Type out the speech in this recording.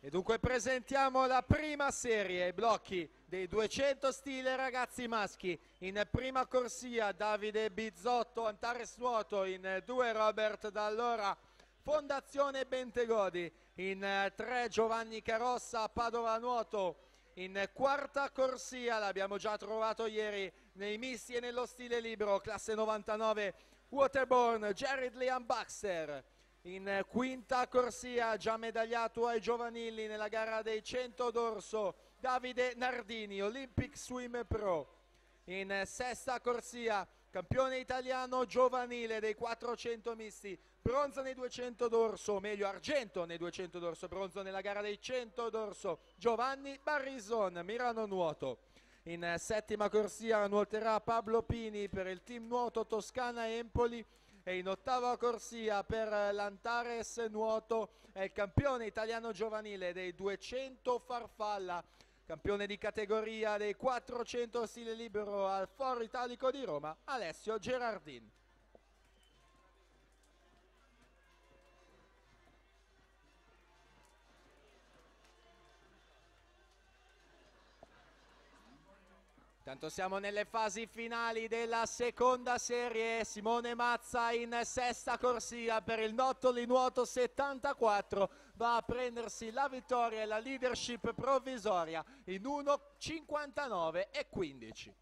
E dunque presentiamo la prima serie, i blocchi dei 200 stile ragazzi maschi. In prima corsia Davide Bizzotto, Antares Nuoto, in 2 Robert Dall'Ora, Fondazione Bentegodi, in 3 Giovanni Carossa, Padova Nuoto. In quarta corsia, l'abbiamo già trovato ieri nei misti e nello stile libero, classe 99 Waterborne, Jared Liam Baxter. In quinta corsia, già medagliato ai giovanili nella gara dei 100 d'orso, Davide Nardini, Olympic Swim Pro. In sesta corsia, campione italiano giovanile dei 400 misti, bronzo nei 200 d'orso, meglio argento nei 200 d'orso, bronzo nella gara dei 100 d'orso, Giovanni Barrison, Milano Nuoto. In settima corsia nuoterà Pablo Pini per il team nuoto Toscana Empoli. E in ottava corsia per l'Antares Nuoto è il campione italiano giovanile dei 200 farfalla, campione di categoria dei 400 stile libero al Foro Italico di Roma, Alessio Gerardin. Tanto siamo nelle fasi finali della seconda serie. Simone Mazza in sesta corsia per il Nottoli Nuoto 74 va a prendersi la vittoria e la leadership provvisoria in 1:59 e 15.